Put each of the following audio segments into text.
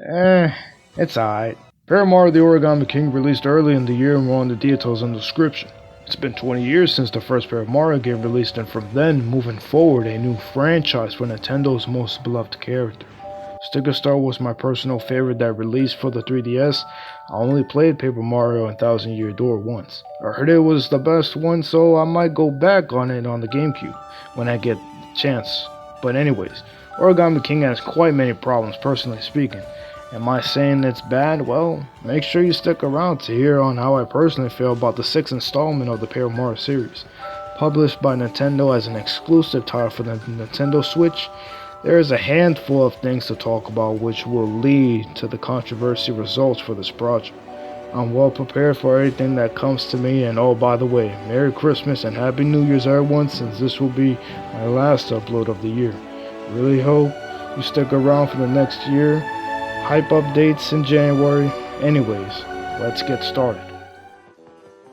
It's alright. Paper Mario the Origami King released early in the year and more on the details in the description. It's been 20 years since the first Paper Mario game released, and from then, moving forward, a new franchise for Nintendo's most beloved character. Sticker Star was my personal favorite that released for the 3DS. I only played Paper Mario and Thousand Year Door once. I heard it was the best one, so I might go back on it on the GameCube when I get the chance. But anyways, Origami King has quite many problems, personally speaking. Am I saying it's bad? Well, make sure you stick around to hear on how I personally feel about the 6th installment of the Paper Mario series. Published by Nintendo as an exclusive title for the Nintendo Switch, there is a handful of things to talk about which will lead to the controversy results for this project. I'm well prepared for everything that comes to me, and oh, by the way, Merry Christmas and Happy New Year's everyone, since this will be my last upload of the year. Really hope you stick around for the next year. Hype updates in January. Anyways, let's get started.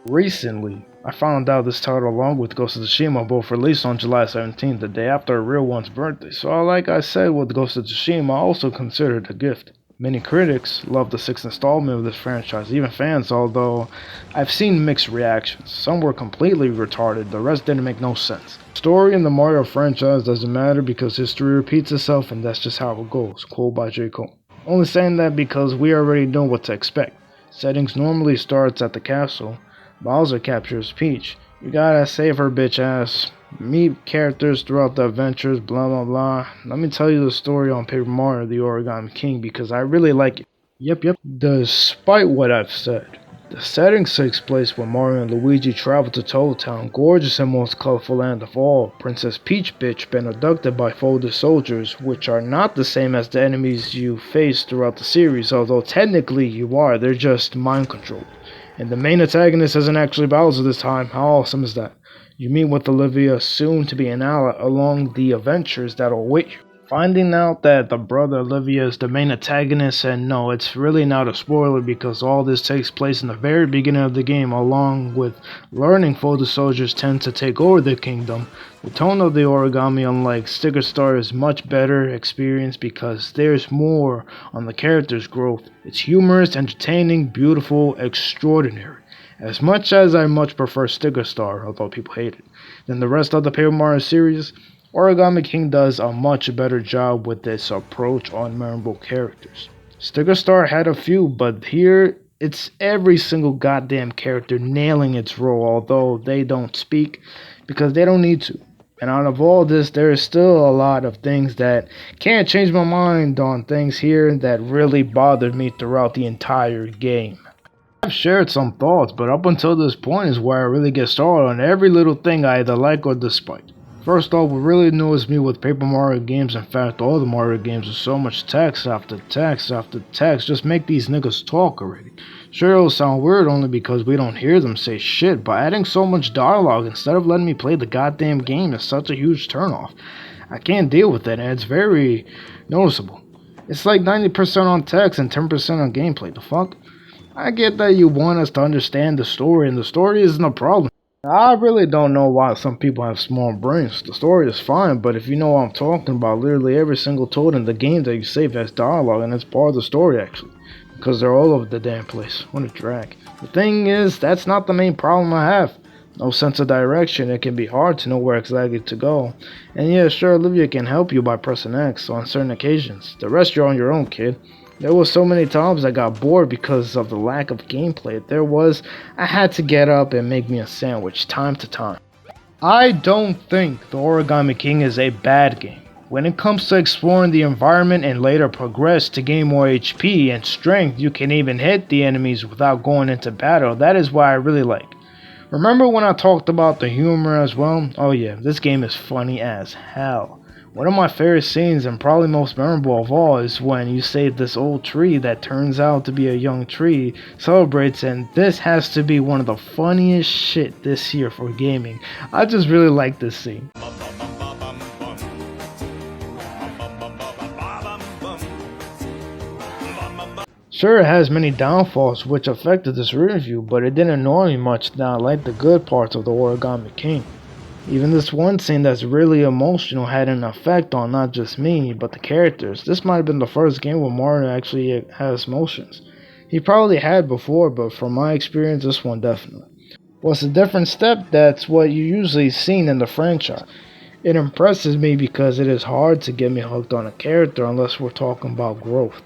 Recently, I found out this title along with Ghost of Tsushima both released on July 17th, the day after a real one's birthday, so like I said with Ghost of Tsushima, I also consider it a gift. Many critics love the 6th installment of this franchise, even fans, although I've seen mixed reactions. Some were completely retarded, the rest didn't make no sense. Story in the Mario franchise doesn't matter because history repeats itself and that's just how it goes. Quote by J. Cole. Only saying that because we already know what to expect. Settings normally starts at the castle. Bowser captures Peach. You gotta save her bitch ass. Meet characters throughout the adventures, blah blah blah. Let me tell you the story on Paper Mario the Origami King because I really like it. Yep. Despite what I've said, the setting takes place when Mario and Luigi travel to Toad Town, gorgeous and most colorful land of all. Princess Peach bitch been abducted by folded soldiers, which are not the same as the enemies you face throughout the series, although technically you are, they're just mind controlled. And the main antagonist isn't actually Bowser this time. How awesome is that? You meet with Olivia, soon to be an ally, along the adventures that'll await you. Finding out that the brother Olivia is the main antagonist, and no, it's really not a spoiler because all this takes place in the very beginning of the game, along with learning folded soldiers tend to take over the kingdom. The tone of the origami, unlike Sticker Star, is much better experience because there's more on the character's growth. It's humorous, entertaining, beautiful, extraordinary. As much as I much prefer Sticker Star, although people hate it, than the rest of the Paper Mario series, Origami King does a much better job with this approach on memorable characters. Sticker Star had a few, but here it's every single goddamn character nailing its role, although they don't speak because they don't need to. And out of all this, there is still a lot of things that can't change my mind on things here that really bothered me throughout the entire game. I've shared some thoughts, but up until this point is where I really get started on every little thing I either like or despite. First off, what really annoys me with Paper Mario games, in fact all the Mario games, is so much text after text after text. Just make these niggas talk already. Sure, it'll sound weird only because we don't hear them say shit, but adding so much dialogue instead of letting me play the goddamn game is such a huge turnoff. I can't deal with that, and it's very noticeable. It's like 90% on text and 10% on gameplay. The fuck? I get that you want us to understand the story, and the story isn't a problem. I really don't know why some people have small brains. The story is fine, but if you know what I'm talking about, literally every single toad in the game that you save has dialogue, and it's part of the story actually. Because they're all over the damn place. What a drag. The thing is, that's not the main problem I have. No sense of direction, it can be hard to know where exactly to go. And yeah, sure, Olivia can help you by pressing X on certain occasions. The rest you're on your own, kid. There was so many times I got bored because of the lack of gameplay. I had to get up and make me a sandwich time to time. I don't think the Origami King is a bad game. When it comes to exploring the environment and later progress to gain more HP and strength, you can even hit the enemies without going into battle. That is what I really like. Remember when I talked about the humor as well? Oh yeah, this game is funny as hell. One of my favorite scenes, and probably most memorable of all, is when you save this old tree that turns out to be a young tree, celebrates, and this has to be one of the funniest shit this year for gaming. I just really like this scene. Sure, it has many downfalls which affected this review, but it didn't annoy me much that I like the good parts of the Origami King. Even this one scene that's really emotional had an effect on not just me, but the characters. This might have been the first game where Mario actually has emotions. He probably had before, but from my experience, this one definitely. What's a different step? That's what you usually seen in the franchise. It impresses me because it is hard to get me hooked on a character unless we're talking about growth.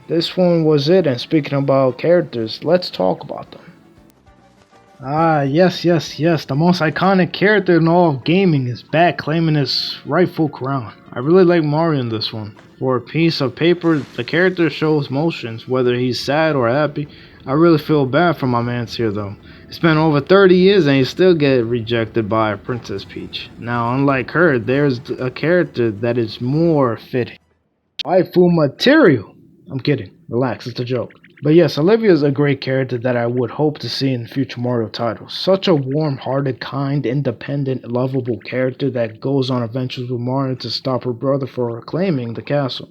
This one was it, and speaking about characters, let's talk about them. Ah, yes. The most iconic character in all of gaming is back claiming his rightful crown. I really like Mario in this one. For a piece of paper, the character shows motions, whether he's sad or happy. I really feel bad for my man's here though. It's been over 30 years and he still get rejected by Princess Peach. Now, unlike her, there's a character that is more fitting. Waifu material! I'm kidding. Relax, it's a joke. But yes, Olivia is a great character that I would hope to see in future Mario titles. Such a warm-hearted, kind, independent, lovable character that goes on adventures with Mario to stop her brother from reclaiming the castle.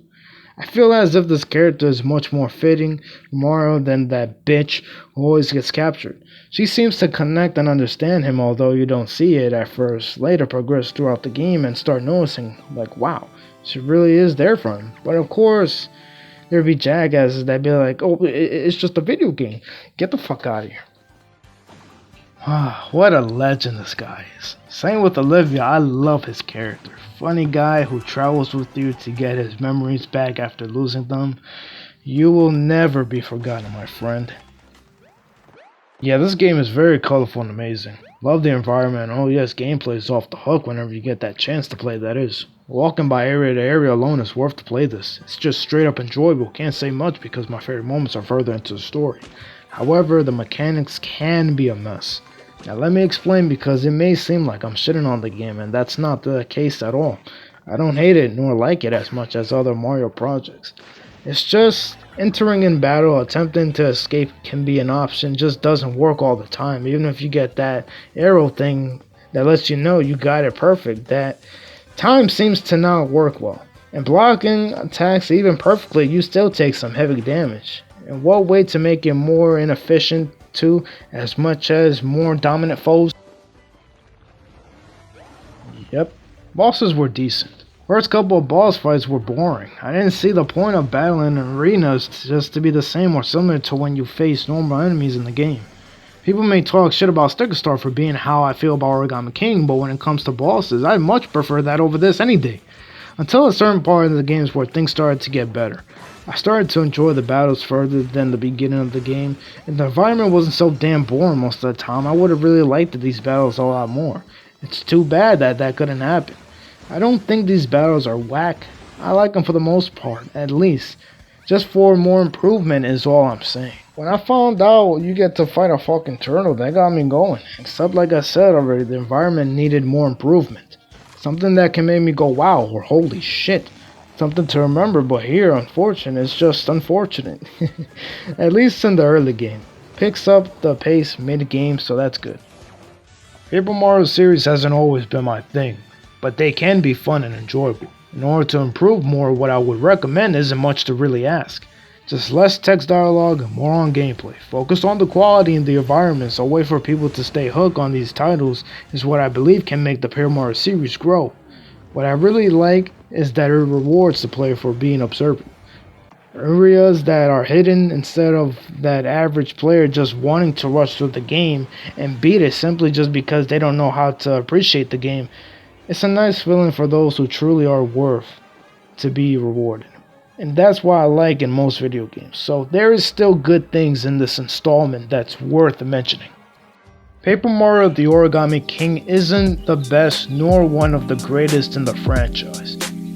I feel as if this character is much more fitting for Mario than that bitch who always gets captured. She seems to connect and understand him, although you don't see it at first. Later progress throughout the game and start noticing, like, wow, she really is there for him. But of course, there'd be jackasses that'd be like, oh, it's just a video game. Get the fuck out of here. What a legend this guy is. Same with Olivia, I love his character. Funny guy who travels with you to get his memories back after losing them. You will never be forgotten, my friend. Yeah, this game is very colorful and amazing. Love the environment. Oh yes, gameplay is off the hook whenever you get that chance to play, that is. Walking by area to area alone is worth to play this. It's just straight up enjoyable. Can't say much because my favorite moments are further into the story. However, the mechanics can be a mess. Now let me explain, because it may seem like I'm shitting on the game, and that's not the case at all. I don't hate it nor like it as much as other Mario projects. It's just entering in battle, attempting to escape can be an option, just doesn't work all the time. Even if you get that arrow thing that lets you know you got it perfect, that time seems to not work well. And blocking attacks even perfectly, you still take some heavy damage. And what way to make it more inefficient too, as much as more dominant foes? Yep, bosses were decent. First couple of boss fights were boring. I didn't see the point of battling in arenas just to be the same or similar to when you face normal enemies in the game. People may talk shit about Sticker Star for being how I feel about Origami King, but when it comes to bosses, I much prefer that over this any day. Until a certain part of the games where things started to get better. I started to enjoy the battles further than the beginning of the game, and the environment wasn't so damn boring most of the time. I would have really liked these battles a lot more. It's too bad that that couldn't happen. I don't think these battles are whack. I like them for the most part, at least. Just for more improvement is all I'm saying. When I found out you get to fight a fucking turtle, that got me going. Except like I said already, the environment needed more improvement. Something that can make me go wow or holy shit. Something to remember, but here, unfortunate, it's just unfortunate. At least in the early game. Picks up the pace mid-game, so that's good. Paper Mario series hasn't always been my thing, but they can be fun and enjoyable. In order to improve more, what I would recommend isn't much to really ask. Just less text dialogue and more on gameplay. Focus on the quality and the environment, so wait for people to stay hooked on these titles is what I believe can make the Paper Mario series grow. What I really like is that it rewards the player for being observant. Areas that are hidden instead of that average player just wanting to rush through the game and beat it simply just because they don't know how to appreciate the game. It's a nice feeling for those who truly are worth to be rewarded. And that's what I like in most video games. So there is still good things in this installment that's worth mentioning. Paper Mario The Origami King isn't the best nor one of the greatest in the franchise,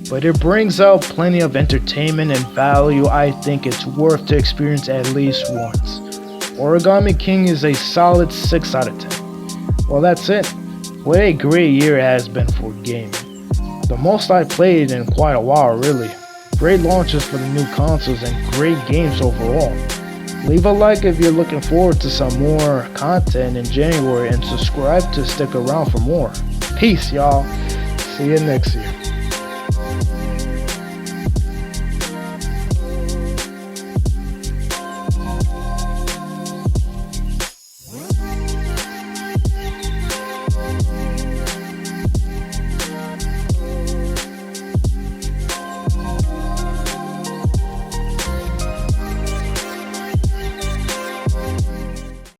but it brings out plenty of entertainment and value I think it's worth to experience at least once. Origami King is a solid 6 out of 10. Well, that's it. What a great year it has been for gaming. The most I played in quite a while, really. Great launches for the new consoles and great games overall. Leave a like if you're looking forward to some more content in January, and subscribe to stick around for more. Peace, y'all. See you next year.